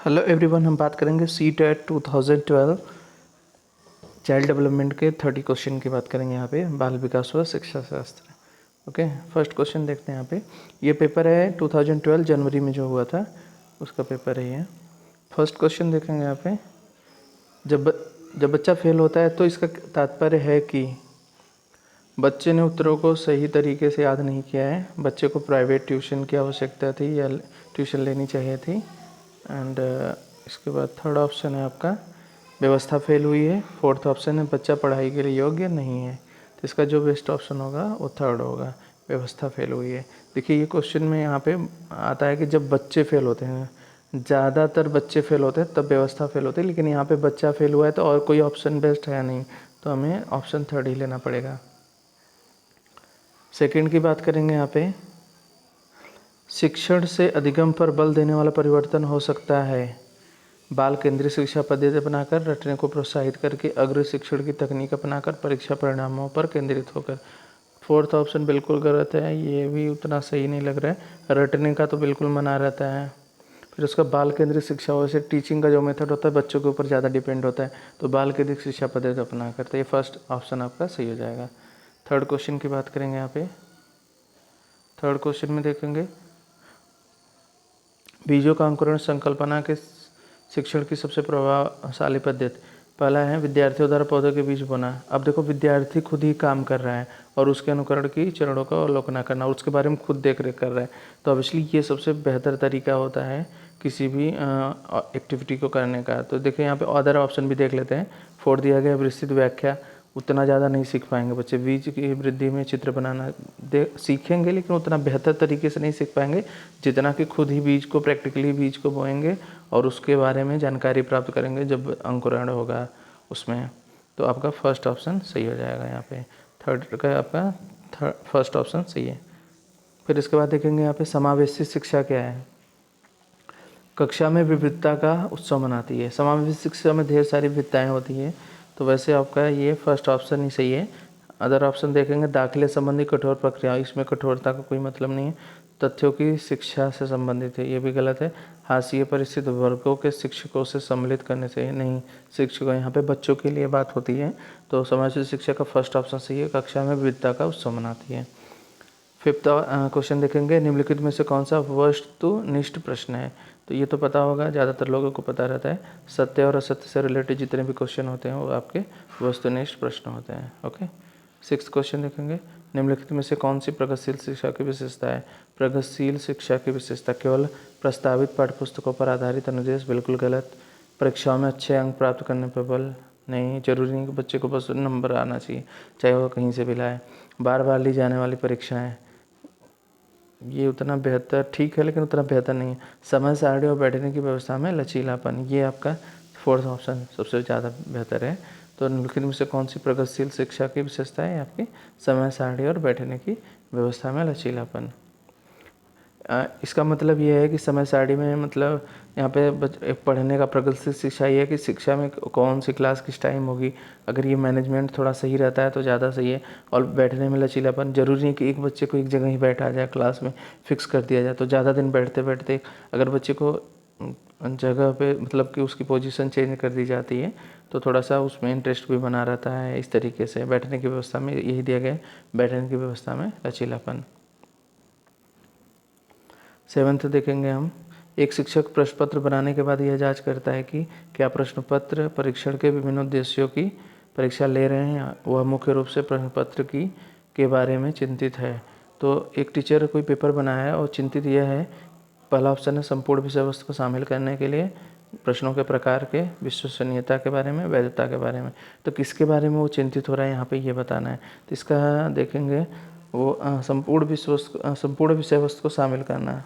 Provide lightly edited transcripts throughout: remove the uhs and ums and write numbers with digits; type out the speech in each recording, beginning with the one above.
Hello everyone, हम बात करेंगे CTET 2012 चाइल्ड डेवलपमेंट के 30 क्वेश्चन की बात करेंगे। यहाँ पे बाल विकास व शिक्षा शास्त्र। ओके, फर्स्ट क्वेश्चन देखते हैं। यहाँ पे ये पेपर है 2012 जनवरी में जो हुआ था उसका पेपर है ये। फर्स्ट क्वेश्चन देखेंगे यहाँ पे, जब बच्चा फेल होता है तो इसका तात्पर्य है कि बच्चे ने उत्तरों को सही तरीके से याद नहीं किया है, बच्चे को प्राइवेट ट्यूशन की आवश्यकता थी या ट्यूशन लेनी चाहिए थी। एंड इसके बाद थर्ड ऑप्शन है आपका व्यवस्था फेल हुई है। फोर्थ ऑप्शन है बच्चा पढ़ाई के लिए योग्य नहीं है। तो इसका जो बेस्ट ऑप्शन होगा वो थर्ड होगा, व्यवस्था फेल हुई है। देखिए ये क्वेश्चन में यहाँ पे आता है कि जब बच्चे फेल होते हैं, ज़्यादातर बच्चे फेल होते हैं तब व्यवस्था फेल होती है, लेकिन यहाँ पे बच्चा फेल हुआ है तो और कोई ऑप्शन बेस्ट है नहीं, तो हमें ऑप्शन थर्ड ही लेना पड़ेगा। सेकंड की बात करेंगे। यहाँ पे शिक्षण से अधिगम पर बल देने वाला परिवर्तन हो सकता है बाल केंद्रीय शिक्षा पद्धति अपनाकर, रटने को प्रोत्साहित करके, अग्र शिक्षण की तकनीक अपनाकर, परीक्षा परिणामों पर केंद्रित होकर। फोर्थ ऑप्शन बिल्कुल गलत है, ये भी उतना सही नहीं लग रहा है। रटने का तो बिल्कुल मना रहता है। फिर उसका बाल केंद्रित शिक्षा, वैसे टीचिंग का जो मेथड होता है बच्चों के ऊपर ज़्यादा डिपेंड होता है, तो बाल केंद्रित शिक्षा पद्धति अपना करते, ये फर्स्ट ऑप्शन आपका सही हो जाएगा। थर्ड क्वेश्चन की बात करेंगे। यहाँ पे थर्ड क्वेश्चन में देखेंगे बीजों का अंकुरण संकल्पना के शिक्षण की सबसे प्रभावशाली पद्धति। पहला है विद्यार्थियों द्वारा पौधों के बीज बोना। अब देखो विद्यार्थी खुद ही काम कर रहा है और उसके अनुकरण की चरणों का अवलोकन करना और उसके बारे में खुद देख रेख कर रहा है, तो ऑब्वियसली ये सबसे बेहतर तरीका होता है किसी भी एक्टिविटी को करने का। तो देखिए यहाँ पे अदर ऑप्शन भी देख लेते हैं। फोर्थ दिया गया विस्तृत व्याख्या, उतना ज़्यादा नहीं सीख पाएंगे बच्चे। बीज की वृद्धि में चित्र बनाना सीखेंगे, लेकिन उतना बेहतर तरीके से नहीं सीख पाएंगे जितना कि खुद ही बीज को प्रैक्टिकली बीज को बोएंगे और उसके बारे में जानकारी प्राप्त करेंगे जब अंकुरण होगा उसमें। तो आपका फर्स्ट ऑप्शन सही हो जाएगा। यहाँ पे थर्ड का आपका फर्स्ट ऑप्शन सही है। फिर इसके बाद देखेंगे यहाँ पे समावेशी शिक्षा क्या है। कक्षा में विविधता का उत्सव मनाती है। समावेशी शिक्षा में ढेर सारी विविधताएँ होती हैं, तो वैसे आपका ये फर्स्ट ऑप्शन ही सही है। अदर ऑप्शन देखेंगे दाखिले संबंधी कठोर प्रक्रिया, इसमें कठोरता का कोई मतलब नहीं है। तथ्यों की शिक्षा से संबंधित है, ये भी गलत है। हाशिए पर स्थित वर्गों के शिक्षकों से सम्मिलित करने से नहीं, शिक्षकों यहाँ पे बच्चों के लिए बात होती है, तो समावेशी शिक्षा का फर्स्ट ऑप्शन सही है। कक्षा में विविधता का उत्सव मनाती है। फिफ्थ क्वेश्चन देखेंगे निम्नलिखित में से कौन सा वस्तुनिष्ठ प्रश्न है। तो ये तो पता होगा, ज़्यादातर लोगों को पता रहता है। सत्य और असत्य से रिलेटेड जितने भी क्वेश्चन होते हैं वो आपके वस्तुनिष्ठ प्रश्न होते हैं। ओके, सिक्स क्वेश्चन देखेंगे निम्नलिखित में से कौन सी प्रगतिशील शिक्षा की विशेषता है। प्रगतिशील शिक्षा की विशेषता केवल प्रस्तावित पाठ्यपुस्तकों पर आधारित अनुदेश, बिल्कुल गलत। परीक्षाओं में अच्छे अंक प्राप्त करने पर बल, नहीं, जरूरी नहीं कि बच्चे को बस नंबर आना चाहिए, चाहे वो कहीं से भी लाए। बार बार ली जाने वाली परीक्षाएं, ये उतना बेहतर ठीक है लेकिन उतना बेहतर नहीं है। समय सारणी और बैठने की व्यवस्था में लचीलापन, ये आपका फोर्थ ऑप्शन सबसे ज़्यादा बेहतर है। तो निम्नलिखित में से कौन सी प्रगतिशील शिक्षा की विशेषता है आपकी, समय सारणी और बैठने की व्यवस्था में लचीलापन। इसका मतलब ये है कि समय सारणी में मतलब यहाँ पे पढ़ने का प्रगतिशील शिक्षा ये है कि शिक्षा में कौन सी क्लास किस टाइम होगी, अगर ये मैनेजमेंट थोड़ा सही रहता है तो ज़्यादा सही है। और बैठने में लचीलापन, जरूरी नहीं कि एक बच्चे को एक जगह ही बैठा जाए, क्लास में फिक्स कर दिया जाए, तो ज़्यादा दिन बैठते बैठते अगर बच्चे को जगह पे मतलब कि उसकी पोजीशन चेंज कर दी जाती है तो थोड़ा सा उसमें इंटरेस्ट भी बना रहता है। इस तरीके से बैठने की व्यवस्था में यही दिया गया है, बैठने की व्यवस्था में लचीलापन। सेवन्थ देखेंगे हम, एक शिक्षक प्रश्न पत्र बनाने के बाद यह जांच करता है कि क्या प्रश्न पत्र परीक्षण के विभिन्न उद्देश्यों की परीक्षा ले रहे हैं, वह मुख्य रूप से प्रश्न पत्र की के बारे में चिंतित है। तो एक टीचर कोई पेपर बनाया है और चिंतित यह है, पहला ऑप्शन है संपूर्ण विषय वस्तु को शामिल करने के लिए, प्रश्नों के प्रकार के, विश्वसनीयता के बारे में, वैधता के बारे में। तो किसके बारे में वो चिंतित हो रहा है यहाँ पे ये बताना है। तो इसका देखेंगे वो संपूर्ण विषय वस्तु को शामिल करना है।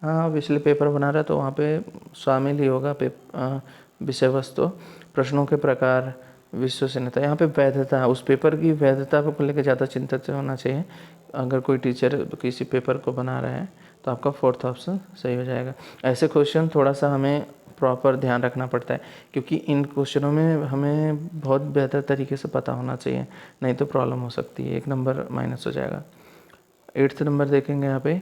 हाँ, इसलिए पेपर बना रहा है तो वहाँ पे शामिल ही होगा विषय वस्तु, प्रश्नों के प्रकार, विश्वसनीयता। यहाँ पे वैधता, उस पेपर की वैधता को लेकर ज़्यादा चिंतित होना चाहिए अगर कोई टीचर किसी पेपर को बना रहा है, तो आपका फोर्थ ऑप्शन सही हो जाएगा। ऐसे क्वेश्चन थोड़ा सा हमें प्रॉपर ध्यान रखना पड़ता है क्योंकि इन क्वेश्चनों में हमें बहुत बेहतर तरीके से पता होना चाहिए, नहीं तो प्रॉब्लम हो सकती है, एक नंबर माइनस हो जाएगा। 8th नंबर देखेंगे यहाँ पे,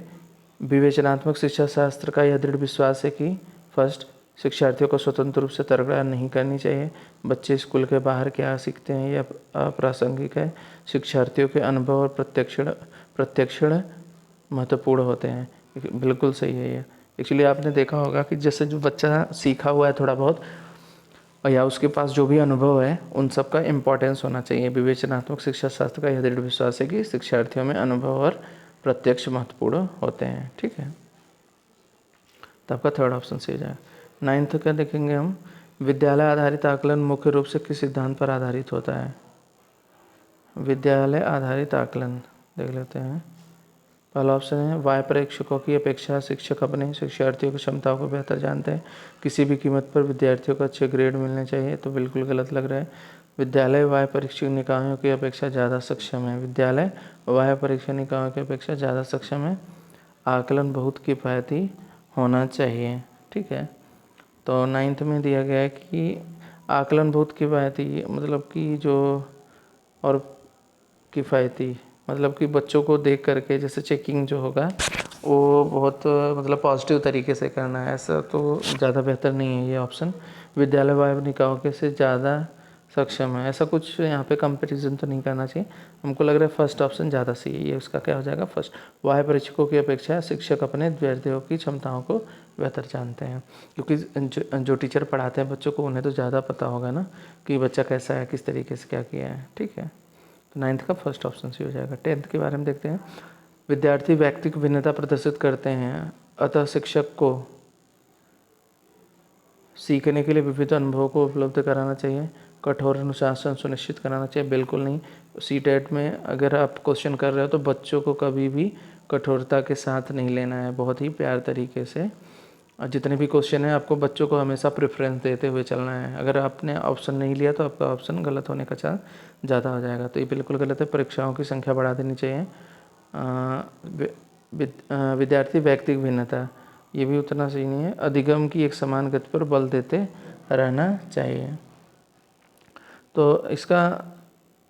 विवेचनात्मक शिक्षा शास्त्र का यह दृढ़ विश्वास है कि फर्स्ट, शिक्षार्थियों को स्वतंत्र रूप से तकरार नहीं करनी चाहिए। बच्चे स्कूल के बाहर क्या सीखते हैं यह अप्रासंगिक है। शिक्षार्थियों के अनुभव और प्रत्यक्षण महत्वपूर्ण होते हैं। बिल्कुल सही है ये। एक्चुअली आपने देखा होगा कि जैसे जो बच्चा सीखा हुआ है थोड़ा बहुत या उसके पास जो भी अनुभव है उन सब का इम्पोर्टेंस होना चाहिए। विवेचनात्मक शिक्षा शास्त्र का यह दृढ़ विश्वास है कि शिक्षार्थियों में अनुभव और प्रत्यक्ष महत्वपूर्ण होते हैं। ठीक है, तो आपका थर्ड ऑप्शन सही हो जाएगा। 9th का देखेंगे हम, विद्यालय आधारित आकलन मुख्य रूप से किस सिद्धांत पर आधारित होता है। विद्यालय आधारित आकलन देख लेते हैं। पहला ऑप्शन है वाह्य परीक्षकों की अपेक्षा शिक्षक अपने शिक्षार्थियों की क्षमताओं को बेहतर जानते हैं। किसी भी कीमत पर विद्यार्थियों को अच्छे ग्रेड मिलने चाहिए, तो बिल्कुल गलत लग रहा है। विद्यालय वाह्य परीक्षक निकायों की अपेक्षा ज़्यादा सक्षम है। विद्यालय वाह्य परीक्षा निकायों की अपेक्षा ज़्यादा सक्षम है। आकलन बहुत किफ़ायती होना चाहिए। ठीक है, तो 9th में दिया गया है कि आकलन बहुत किफ़ायती, मतलब कि जो और किफ़ायती मतलब कि बच्चों को देख करके जैसे चेकिंग जो होगा वो बहुत मतलब पॉजिटिव तरीके से करना है, ऐसा तो ज़्यादा बेहतर नहीं है ये ऑप्शन। विद्यालय वाह्य निकायों के से ज़्यादा सक्षम है, ऐसा कुछ यहाँ पे कंपैरिजन तो नहीं करना चाहिए। हमको लग रहा है फर्स्ट ऑप्शन ज़्यादा सही है, ये उसका क्या हो जाएगा फर्स्ट। वाह्य परीक्षकों की अपेक्षा शिक्षक अपने विद्यार्थियों की क्षमताओं को बेहतर जानते हैं, क्योंकि जो टीचर पढ़ाते हैं बच्चों को उन्हें तो ज़्यादा पता होगा ना कि बच्चा कैसा है, किस तरीके से क्या किया है। ठीक है, तो 9th का फर्स्ट ऑप्शन सही हो जाएगा। 10th के बारे में देखते हैं। विद्यार्थी व्यक्तिगत भिन्नता प्रदर्शित करते हैं, अतः शिक्षक को सीखने के लिए विविध अनुभवों को उपलब्ध कराना चाहिए। कठोर अनुशासन सुनिश्चित कराना चाहिए, बिल्कुल नहीं। सीटेट में अगर आप क्वेश्चन कर रहे हो तो बच्चों को कभी भी कठोरता के साथ नहीं लेना है, बहुत ही प्यार तरीके से। और जितने भी क्वेश्चन हैं आपको बच्चों को हमेशा प्रेफरेंस देते हुए चलना है। अगर आपने ऑप्शन नहीं लिया तो आपका ऑप्शन गलत होने का चांस ज़्यादा हो जाएगा, तो ये बिल्कुल गलत है। परीक्षाओं की संख्या बढ़ा देनी चाहिए। विद्यार्थी व्यक्तिगत भिन्नता, ये भी उतना सही नहीं है। अधिगम की एक समान गति पर बल देते रहना चाहिए। तो इसका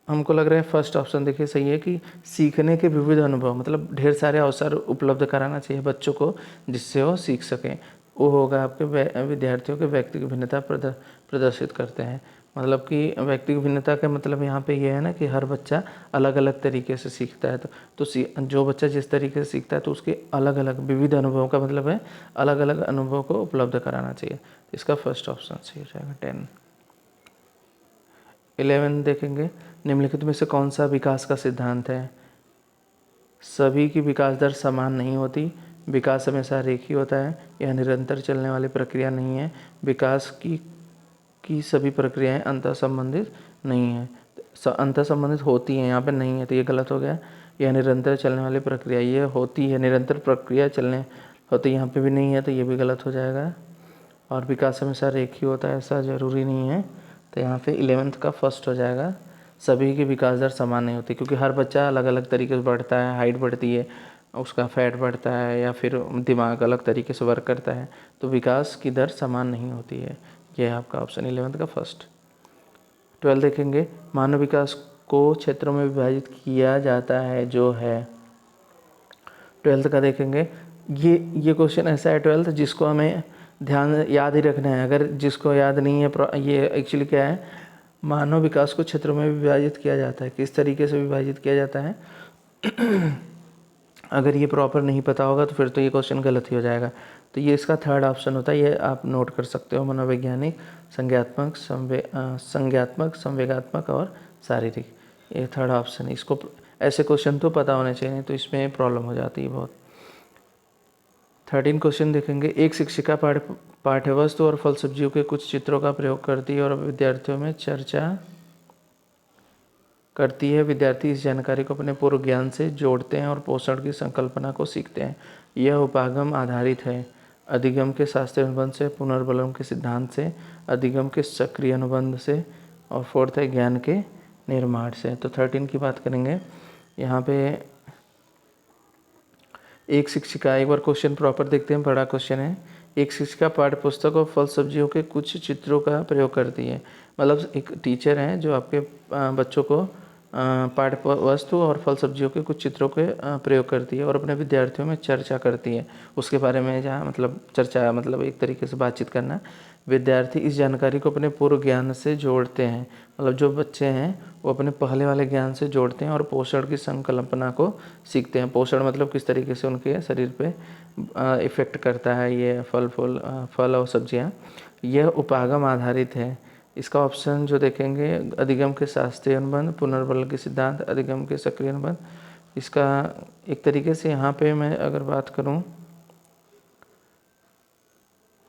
हमको लग रहा है फर्स्ट ऑप्शन देखिए सही है कि सीखने के विविध अनुभव मतलब ढेर सारे अवसर उपलब्ध कराना चाहिए बच्चों को जिससे वो सीख सकें। वो होगा आपके विद्यार्थियों के व्यक्तिगत भिन्नता प्रदर्शित करते हैं। मतलब कि व्यक्तिगत भिन्नता का मतलब यहाँ पे ये है ना कि हर बच्चा अलग अलग तरीके से सीखता है, तो जो बच्चा जिस तरीके से सीखता है तो उसके अलग अलग विविध अनुभवों का मतलब है अलग अलग अनुभव को उपलब्ध कराना चाहिए। इसका फर्स्ट ऑप्शन सही हो जाएगा 10। 11 देखेंगे, निम्नलिखित में से कौन सा विकास का सिद्धांत है। सभी की विकास दर समान नहीं होती। विकास हमेशा रेखीय होता है, यह निरंतर चलने वाली प्रक्रिया नहीं है। विकास की सभी प्रक्रियाएं अंतर संबंधित नहीं है। अंतर संबंधित होती हैं, यहाँ पे नहीं है, तो ये गलत हो गया। यह निरंतर चलने वाली प्रक्रिया, ये होती है निरंतर प्रक्रिया चलने होती, यहाँ पे भी नहीं है, तो ये भी गलत हो जाएगा। और विकास हमेशा रेखीय होता है, ऐसा ज़रूरी नहीं है, तो यहाँ पे 11th का फर्स्ट हो जाएगा। सभी की विकास दर समान नहीं होती, क्योंकि हर बच्चा अलग अलग तरीके से बढ़ता है, हाइट बढ़ती है, उसका फैट बढ़ता है या फिर दिमाग अलग तरीके से वर्क करता है, तो विकास की दर समान नहीं होती है। यह है आपका ऑप्शन 11th का फर्स्ट। 12 देखेंगे, मानव विकास को क्षेत्रों में विभाजित किया जाता है जो है। 12th का देखेंगे, ये क्वेश्चन ऐसा है 12th जिसको हमें ध्यान याद ही रखना है। अगर जिसको याद नहीं है, ये एक्चुअली क्या है, मानव विकास को क्षेत्रों में विभाजित किया जाता है, किस तरीके से विभाजित किया जाता है अगर ये प्रॉपर नहीं पता होगा तो फिर तो ये क्वेश्चन गलत ही हो जाएगा। तो ये इसका थर्ड ऑप्शन होता है, ये आप नोट कर सकते हो। मनोवैज्ञानिक, संज्ञात्मक, संवेगात्मक और शारीरिक, ये थर्ड ऑप्शन है। इसको ऐसे क्वेश्चन तो पता होने चाहिए, तो इसमें प्रॉब्लम हो जाती है बहुत। 13 क्वेश्चन देखेंगे, एक शिक्षिका पाठ्यवस्तु और फल सब्जियों के कुछ चित्रों का प्रयोग करती है और विद्यार्थियों में चर्चा करती है। विद्यार्थी इस जानकारी को अपने पूर्व ज्ञान से जोड़ते हैं और पोषण की संकल्पना को सीखते हैं। यह उपागम आधारित है, अधिगम के शास्त्रीय अनुबंध से, पुनर्बलम के सिद्धांत से, अधिगम के सक्रिय अनुबंध से, और फोर्थ है ज्ञान के निर्माण से। तो 13 की बात करेंगे यहाँ पे। एक शिक्षिका, एक बार क्वेश्चन प्रॉपर देखते हैं, बड़ा क्वेश्चन है। एक शिक्षिका पाठ्य पुस्तक और फल सब्जियों के कुछ चित्रों का प्रयोग करती है। मतलब एक टीचर हैं जो आपके बच्चों को पाठ्य वस्तु और फल सब्जियों के कुछ चित्रों के प्रयोग करती है और अपने विद्यार्थियों में चर्चा करती है उसके बारे में। जहाँ मतलब चर्चा मतलब एक तरीके से बातचीत करना। विद्यार्थी इस जानकारी को अपने पूर्व ज्ञान से जोड़ते हैं, मतलब जो बच्चे हैं वो अपने पहले वाले ज्ञान से जोड़ते हैं और पोषण की संकल्पना को सीखते हैं। पोषण मतलब किस तरीके से उनके शरीर पे इफ़ेक्ट करता है ये फल और सब्जियाँ। यह उपागम आधारित है। इसका ऑप्शन जो देखेंगे, अधिगम के शास्त्रीय अनुबंध, पुनर्बल के सिद्धांत, अधिगम के सक्रिय अनुबंध। इसका एक तरीके से यहाँ पे मैं अगर बात करूँ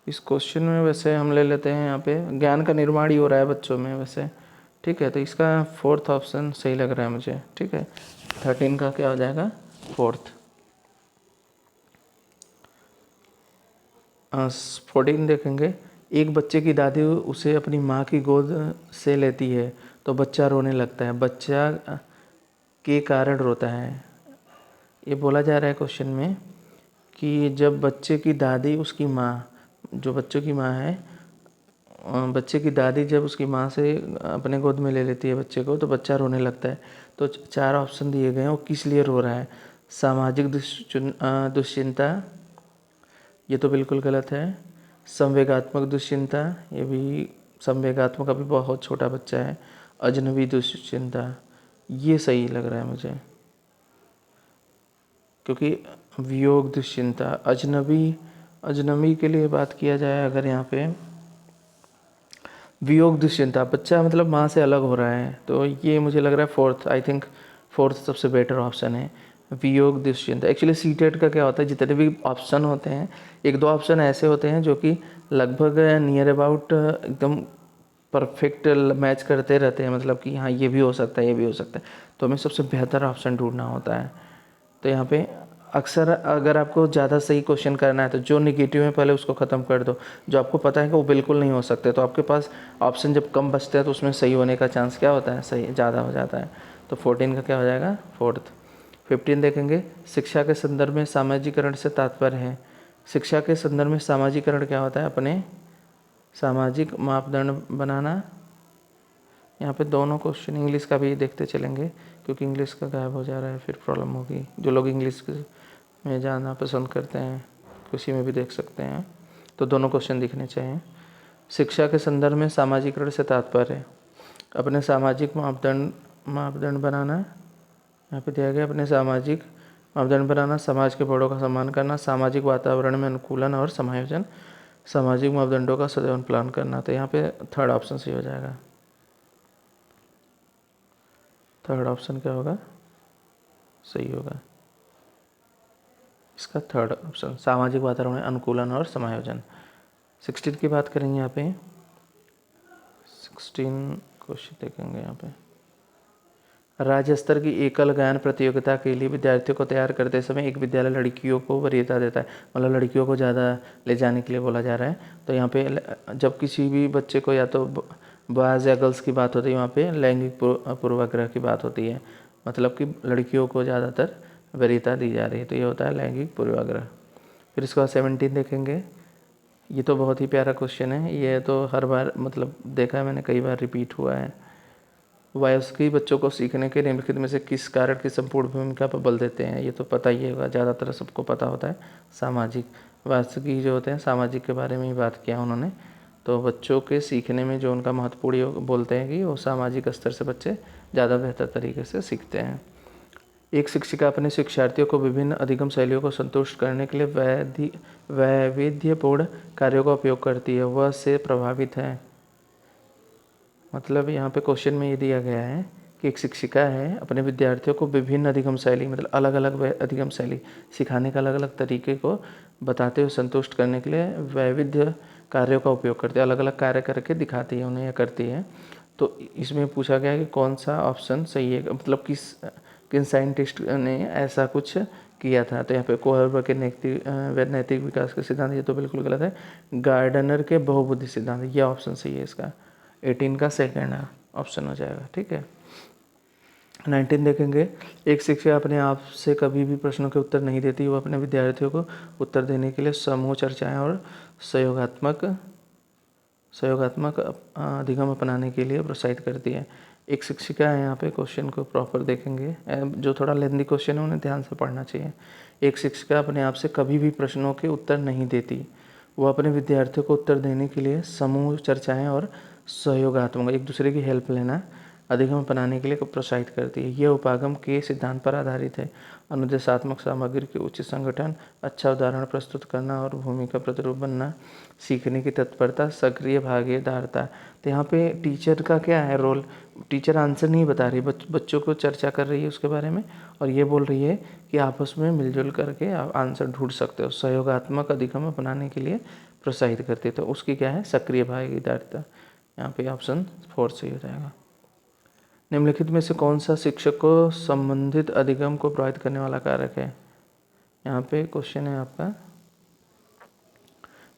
इस क्वेश्चन में, वैसे हम ले लेते हैं यहाँ पे ज्ञान का निर्माण ही हो रहा है बच्चों में वैसे, ठीक है। तो इसका 4th ऑप्शन सही लग रहा है मुझे, ठीक है। 13 का क्या हो जाएगा, 4th। 14 देखेंगे, एक बच्चे की दादी उसे अपनी माँ की गोद से लेती है तो बच्चा रोने लगता है, बच्चा के कारण रोता है। ये बोला जा रहा है क्वेश्चन में कि जब बच्चे की दादी उसकी माँ, जो बच्चों की माँ है, बच्चे की दादी जब उसकी माँ से अपने गोद में ले लेती है बच्चे को तो बच्चा रोने लगता है। तो 4 ऑप्शन दिए गए हैं, वो किस लिए रो रहा है। सामाजिक दुश्चिंता, ये तो बिल्कुल गलत है। संवेगात्मक दुश्चिंता, ये भी संवेगात्मक अभी बहुत छोटा बच्चा है। अजनबी दुश्चिंता, ये सही लग रहा है मुझे, क्योंकि वियोग दुश्चिंता, अजनबी के लिए बात किया जाए अगर यहाँ पे, वियोग दुश्चिंता, बच्चा मतलब माँ से अलग हो रहा है, तो ये मुझे लग रहा है 4th, आई थिंक 4th सबसे बेटर ऑप्शन है, वियोग दुश्चिंता। एक्चुअली सीटेट का क्या होता है, जितने भी ऑप्शन होते हैं, 1-2 ऑप्शन ऐसे होते हैं जो कि लगभग नियर अबाउट एकदम परफेक्ट मैच करते रहते हैं, मतलब कि हाँ ये भी हो सकता है, ये भी हो सकता है, तो हमें सबसे बेहतर ऑप्शन ढूंढना होता है। तो यहाँ पे अक्सर अगर आपको ज़्यादा सही क्वेश्चन करना है तो जो निगेटिव है पहले उसको ख़त्म कर दो, जो आपको पता है कि वो बिल्कुल नहीं हो सकते, तो आपके पास ऑप्शन जब कम बचते हैं तो उसमें सही होने का चांस क्या होता है, सही ज़्यादा हो जाता है। तो 14 का क्या हो जाएगा, 4th। 15 देखेंगे, शिक्षा के संदर्भ में सामाजिकरण से तात्पर्य है। शिक्षा के संदर्भ में सामाजिकरण क्या होता है, अपने सामाजिक मापदंड बनाना। यहाँ पे दोनों क्वेश्चन इंग्लिश का भी देखते चलेंगे, क्योंकि इंग्लिश का गायब हो जा रहा है, फिर प्रॉब्लम होगी। जो लोग इंग्लिश में जाना पसंद करते हैं किसी में भी देख सकते हैं, तो दोनों क्वेश्चन दिखने चाहिए। शिक्षा के संदर्भ में सामाजिकरण से तात्पर्य है अपने सामाजिक मापदंड बनाना। यहाँ पे दिया गया अपने सामाजिक मापदंड बनाना, समाज के बड़ों का सम्मान करना, सामाजिक वातावरण में अनुकूलन और समायोजन, सामाजिक मापदंडों का सदैव पालन करना। तो यहाँ पे 3rd ऑप्शन सही हो जाएगा। 3rd ऑप्शन क्या होगा, सही होगा इसका 3rd ऑप्शन, सामाजिक वातावरण में अनुकूलन और समायोजन। 16 की बात करेंगे यहाँ पे, 16 क्वेश्चन देखेंगे यहाँ पे। राज्य स्तर की एकल गायन प्रतियोगिता के लिए विद्यार्थियों को तैयार करते समय एक विद्यालय लड़कियों को वरीयता देता है, मतलब लड़कियों को ज़्यादा ले जाने के लिए बोला जा रहा है। तो यहाँ पे जब किसी भी बच्चे को या तो बॉयज़ या गर्ल्स की बात होती है, वहाँ पे लैंगिक पूर्वाग्रह की बात होती है, मतलब कि लड़कियों को ज़्यादातर वरीयता दी जा रही है, तो ये होता है लैंगिक पूर्वाग्रह। फिर इसके बाद 17 देखेंगे, ये तो बहुत ही प्यारा क्वेश्चन है, ये तो हर बार मतलब देखा है मैंने, कई बार रिपीट हुआ है। वयस्क बच्चों को सीखने के निम्नलिखित में से किस कारण की संपूर्ण भूमिका पर बल देते हैं, ये तो पता ही होगा, ज़्यादातर सबको पता होता है, सामाजिक। वयस्क जो होते हैं सामाजिक के बारे में ही बात किया उन्होंने। तो बच्चों के सीखने में जो उनका महत्वपूर्ण बोलते हैं कि वो सामाजिक स्तर से बच्चे ज़्यादा बेहतर तरीके से सीखते हैं। एक शिक्षिका अपने शिक्षार्थियों को विभिन्न अधिगम शैलियों को संतुष्ट करने के लिए वैविध्यपूर्ण कार्यों का उपयोग करती है, वह से प्रभावित है। मतलब यहाँ पे क्वेश्चन में ये दिया गया है कि एक शिक्षिका है अपने विद्यार्थियों को विभिन्न अधिगम शैली, मतलब अलग अलग अधिगम शैली सिखाने का अलग अलग तरीके को बताते हुए संतुष्ट करने के लिए वैविध्य कार्यों का उपयोग करती है, अलग अलग कार्य करके दिखाती है उन्हें या करती है। तो इसमें पूछा गया है कि कौन सा ऑप्शन सही है, मतलब किन साइंटिस्ट ने ऐसा कुछ किया था। तो यहाँ पे कोहलबर्ग के नैतिक विकास के सिद्धांत, ये तो बिल्कुल गलत है। गार्डनर के बहुबुद्धि सिद्धांत, यह ऑप्शन सही है इसका, 18 का 2nd ऑप्शन हो जाएगा, ठीक है। 19 देखेंगे, एक शिक्षक अपने आप से कभी भी प्रश्नों के उत्तर नहीं देती, वो अपने विद्यार्थियों को उत्तर देने के लिए समूह चर्चाएं और सहयोगात्मक अधिगम अपनाने के लिए प्रोत्साहित करती है। एक शिक्षिका है, यहाँ पे क्वेश्चन को प्रॉपर देखेंगे, जो थोड़ा लेंदी क्वेश्चन है उन्हें ध्यान से पढ़ना चाहिए। एक शिक्षिका अपने आप से कभी भी प्रश्नों के उत्तर नहीं देती, वो अपने विद्यार्थियों को उत्तर देने के लिए समूह चर्चाएं और सहयोगात्मक एक दूसरे की हेल्प लेना अधिगम अपनाने के लिए प्रोत्साहित करती है। यह उपागम के सिद्धांत पर आधारित है। अनुदेशात्मक सामग्री के उचित संगठन, अच्छा उदाहरण प्रस्तुत करना और भूमिका प्रतिरूप बनना, सीखने की तत्परता, सक्रिय भागीदारता। तो यहाँ पे टीचर का क्या है रोल? टीचर आंसर नहीं बता रही, बच्चों को चर्चा कर रही है उसके बारे में, और ये बोल रही है कि आपस में मिलजुल करके आप आंसर ढूंढ सकते हो। सहयोगात्मक अधिगम अपनाने के लिए प्रोत्साहित करती है। तो उसकी क्या है? सक्रिय भागीदारिता। यहाँ पे ऑप्शन 4 सही हो जाएगा। निम्नलिखित में से कौन सा शिक्षक को संबंधित अधिगम को प्रभावित करने वाला कारक है? यहाँ पे क्वेश्चन है आपका,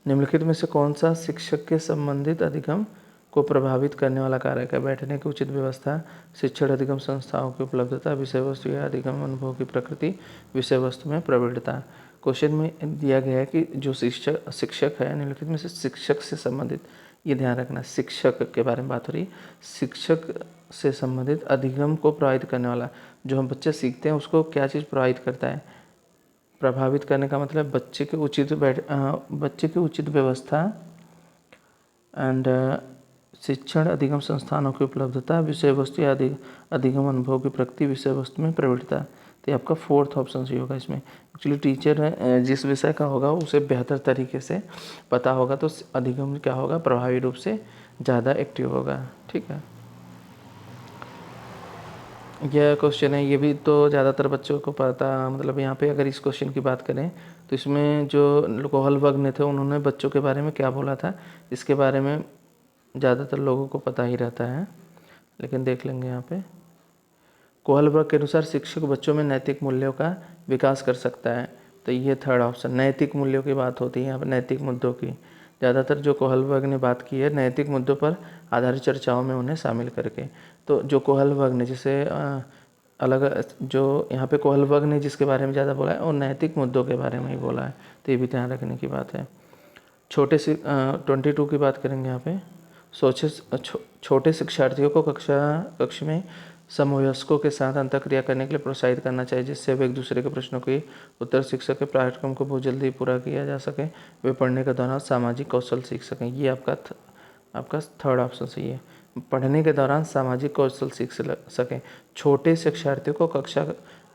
निम्नलिखित में से कौन सा शिक्षक के संबंधित अधिगम को प्रभावित करने वाला कारक है? बैठने की उचित व्यवस्था, शिक्षण अधिगम संस्थाओं की उपलब्धता, विषय वस्तु या अधिगम अनुभव की प्रकृति, विषय वस्तु में प्रवीणता। क्वेश्चन में दिया गया है कि जो शिक्षक है, निम्नलिखित में से शिक्षक से संबंधित, ये ध्यान रखना, शिक्षक के बारे में बात हो रही है। शिक्षक से संबंधित अधिगम को प्रभावित करने वाला, जो हम बच्चे सीखते हैं उसको क्या चीज़ प्रभावित करता है? प्रभावित करने का मतलब बच्चे की उचित व्यवस्था एंड शिक्षण अधिगम संस्थानों की उपलब्धता, विषय वस्तु या अधिगम अनुभव की प्रकृति, विषय वस्तु में प्रवृत्ता। तो ये आपका 4th ऑप्शन सही होगा। इसमें एक्चुअली टीचर जिस विषय का होगा उसे बेहतर तरीके से पता होगा, तो अधिगम क्या होगा? प्रभावी रूप से ज़्यादा एक्टिव होगा। ठीक है, यह क्वेश्चन है, ये भी तो ज़्यादातर बच्चों को पता, मतलब यहाँ पे अगर इस क्वेश्चन की बात करें तो इसमें जो कोहलबर्ग थे उन्होंने बच्चों के बारे में क्या बोला था, इसके बारे में ज़्यादातर लोगों को पता ही रहता है, लेकिन देख लेंगे यहाँ पे। कोहलबर्ग के अनुसार शिक्षक बच्चों में नैतिक मूल्यों का विकास कर सकता है। तो ये 3rd ऑप्शन, नैतिक मूल्यों की बात होती है यहाँ पर, नैतिक मुद्दों की। ज़्यादातर जो कोहलबर्ग ने बात की है नैतिक मुद्दों पर आधारित चर्चाओं में उन्हें शामिल करके। तो जो कोहलबर्ग ने जिसे अलग, जो यहाँ पे कोहलबर्ग ने जिसके बारे में ज़्यादा बोला है और नैतिक मुद्दों के बारे में ही बोला है, तो ये भी ध्यान रखने की बात है। 22 की बात करेंगे यहाँ पे। छोटे शिक्षार्थियों को कक्ष में समवयस्कों के साथ अंतःक्रिया करने के लिए प्रोत्साहित करना चाहिए, जिससे वे एक दूसरे के प्रश्नों के उत्तर सीख सके, पाठ्यक्रम को बहुत जल्दी पूरा किया जा सके, वे पढ़ने के दौरान सामाजिक कौशल सीख सकें। ये आपका 3rd ऑप्शन सही है। पढ़ने के दौरान सामाजिक कौशल सीख सकें। छोटे शिक्षार्थियों को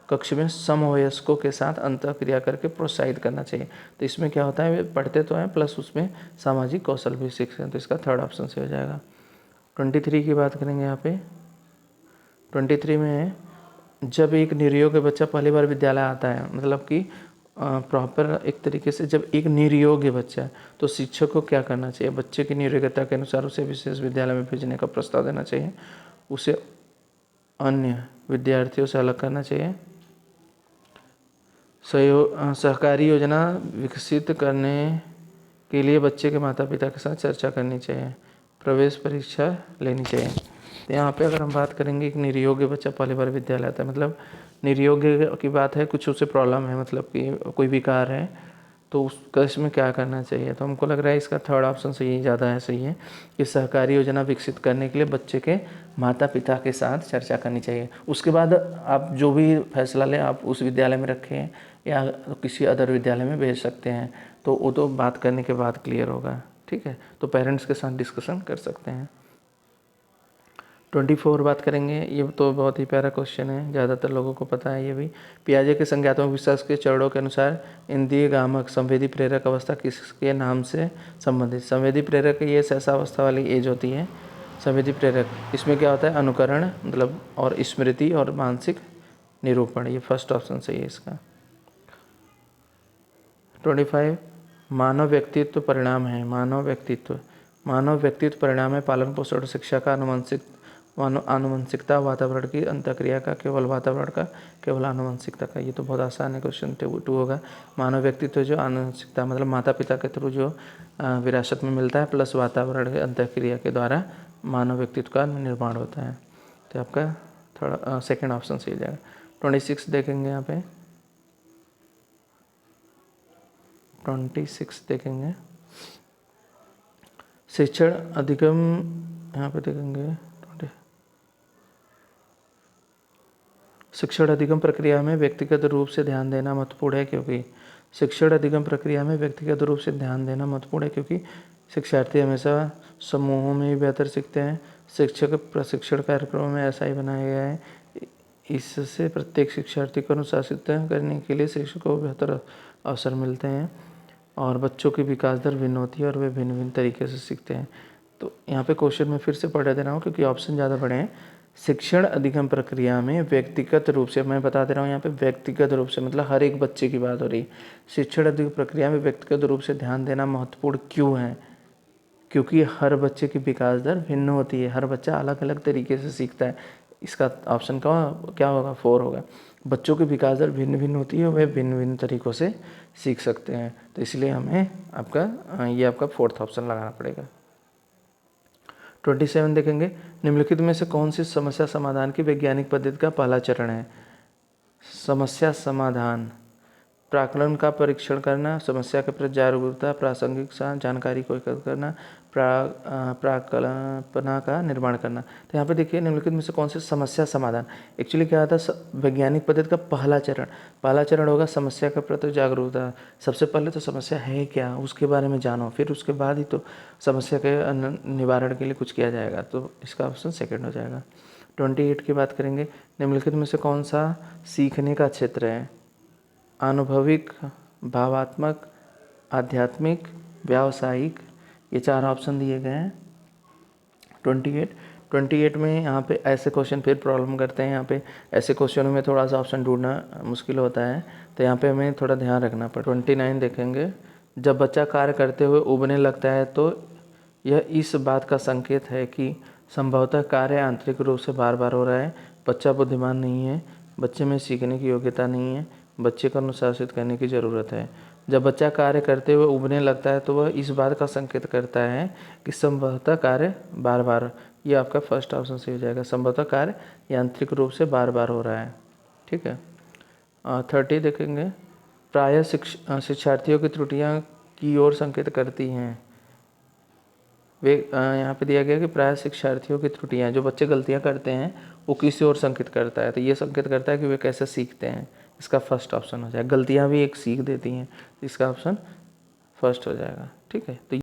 कक्ष में समवयस्कों के साथ अंतःक्रिया करके प्रोत्साहित करना चाहिए। तो इसमें क्या होता है, वे पढ़ते तो हैं प्लस उसमें सामाजिक कौशल भी सीख सकें, तो इसका 3rd ऑप्शन से हो जाएगा। 23 की बात करेंगे यहाँ पे। 23 में है, जब एक निरयोग्य बच्चा पहली बार विद्यालय आता है, मतलब कि प्रॉपर एक तरीके से जब एक निरयोग्य बच्चा है तो शिक्षक को क्या करना चाहिए? बच्चे की नियोग्यता के अनुसार उसे विशेष विद्यालय में भेजने का प्रस्ताव देना चाहिए, उसे अन्य विद्यार्थियों से अलग करना चाहिए, सहकारी योजना विकसित करने के लिए बच्चे के माता पिता के साथ चर्चा करनी चाहिए, प्रवेश परीक्षा लेनी चाहिए। तो यहाँ पे अगर हम बात करेंगे, एक निरयोग्य बच्चा पहली बार विद्यालय आता है, मतलब निरयोग्य की बात है, कुछ उसे प्रॉब्लम है, मतलब कि कोई विकार है, तो उसका इसमें क्या करना चाहिए? तो हमको लग रहा है इसका 3rd ऑप्शन सही ज़्यादा है, सही है कि सहकारी योजना विकसित करने के लिए बच्चे के माता पिता के साथ चर्चा करनी चाहिए। उसके बाद आप जो भी फैसला लें, आप उस विद्यालय में रखें या किसी अदर विद्यालय में भेज सकते हैं, तो वो तो बात करने के बाद क्लियर होगा। ठीक है, तो पेरेंट्स के साथ डिस्कशन कर सकते हैं। 24 बात करेंगे, ये तो बहुत ही प्यारा क्वेश्चन है, ज़्यादातर लोगों को पता है ये भी। पियाजे के संज्ञात्मक विकास के चरणों के अनुसार इंद्रिय गामक संवेदी प्रेरक अवस्था किसके नाम से संबंधित? संवेदी प्रेरक ये ऐसा अवस्था वाली एज होती है संवेदी प्रेरक, इसमें क्या होता है? अनुकरण मतलब और स्मृति और मानसिक निरूपण। ये 1st ऑप्शन सही है इसका। 25 मानव व्यक्तित्व परिणाम है। मानव व्यक्तित्व परिणाम है पालन पोषण और शिक्षा का आनुवंशिकता, वातावरण की अंतःक्रिया का, केवल आनुवंशिकता का। ये तो बहुत आसान है, क्वेश्चन 2 होगा। मानव व्यक्तित्व जो आनुवंशिकता मतलब माता पिता के थ्रू जो विरासत में मिलता है, प्लस वातावरण के अंतःक्रिया के द्वारा मानव व्यक्तित्व का निर्माण होता है। तो आपका 2nd ऑप्शन सही हो जाएगा। 26 देखेंगे यहाँ पे। 26 देखेंगे, शिक्षण अधिगम, यहाँ पे देखेंगे शिक्षण अधिगम प्रक्रिया में व्यक्तिगत रूप से ध्यान देना महत्वपूर्ण है क्योंकि शिक्षण अधिगम प्रक्रिया में व्यक्तिगत रूप से ध्यान देना महत्वपूर्ण है क्योंकि शिक्षार्थी हमेशा समूहों में ही बेहतर सीखते हैं। शिक्षक प्रशिक्षण कार्यक्रमों में ऐसा ही बनाया गया है। इससे प्रत्येक शिक्षार्थी को अनुशासित करने के लिए शिक्षक को बेहतर अवसर मिलते हैं और बच्चों की विकास दर भिन्न होती है और वे भिन्न भिन्न तरीके से सीखते हैं। तो यहाँ पे क्वेश्चन में फिर से पढ़ दे रहा हूँ क्योंकि ऑप्शन ज़्यादा बड़े हैं। शिक्षण अधिगम प्रक्रिया में व्यक्तिगत रूप से, मैं बता दे रहा हूँ यहाँ पे व्यक्तिगत रूप से मतलब हर एक बच्चे की बात हो रही है। शिक्षण अधिगम प्रक्रिया में व्यक्तिगत रूप से ध्यान देना महत्वपूर्ण क्यों है? क्योंकि हर बच्चे की विकास दर भिन्न होती है, हर बच्चा अलग अलग तरीके से सीखता है। इसका ऑप्शन का क्या होगा? 4 होगा। बच्चों की विकास दर भिन्न भिन्न होती है, वे भिन्न भिन्न तरीक़ों से सीख सकते हैं। तो इसलिए हमें आपका 4th ऑप्शन लगाना पड़ेगा। 27 देखेंगे, निम्नलिखित में से कौन सी समस्या समाधान की वैज्ञानिक पद्धति का पहला चरण है? समस्या समाधान, प्राकलन का परीक्षण करना, समस्या के प्रति जागरूकता, प्रासंगिक जानकारी को एकत्र करना, प्राकल्पना का निर्माण करना। तो यहाँ पे देखिए निम्नलिखित में से कौन सी समस्या समाधान, एक्चुअली क्या था वैज्ञानिक पद्धति का पहला चरण होगा समस्या के प्रति जागरूकता। सबसे पहले तो समस्या है क्या उसके बारे में जानो, फिर उसके बाद ही तो समस्या के निवारण के लिए कुछ किया जाएगा। तो इसका ऑप्शन सेकेंड हो जाएगा। 28 की बात करेंगे, निम्नलिखित में से कौन सा सीखने का क्षेत्र है? अनुभविक, भावात्मक, आध्यात्मिक, व्यावसायिक, ये 4 ऑप्शन दिए गए हैं। 28 में यहाँ पे ऐसे क्वेश्चन फिर प्रॉब्लम करते हैं। यहाँ पे ऐसे क्वेश्चनों में थोड़ा सा ऑप्शन ढूंढना मुश्किल होता है, तो यहाँ पे हमें थोड़ा ध्यान रखना पड़ेगा। 29 देखेंगे, जब बच्चा कार्य करते हुए उबने लगता है तो यह इस बात का संकेत है कि संभवतः कार्य आंतरिक रूप से बार बार हो रहा है। बच्चा बुद्धिमान नहीं है, बच्चे में सीखने की योग्यता नहीं है, बच्चे को अनुशासित करने की ज़रूरत है। जब बच्चा कार्य करते हुए उबने लगता है तो वह इस बात का संकेत करता है कि संभवतः कार्य बार बार, ये आपका फर्स्ट ऑप्शन सही हो जाएगा, संभवतः कार्य यांत्रिक रूप से बार बार हो रहा है। ठीक है। 30 देखेंगे, प्रायः शिक्षार्थियों की त्रुटियां की ओर संकेत करती हैं। वे यहाँ पे दिया गया कि प्रायः शिक्षार्थियों की त्रुटियां, जो बच्चे गलतियां करते हैं वो किसी और संकेत करता है। तो ये संकेत करता है कि वे कैसे सीखते हैं। इसका फर्स्ट ऑप्शन हो जाएगा। गलतियां भी एक सीख देती हैं, इसका ऑप्शन फर्स्ट हो जाएगा। ठीक है। तो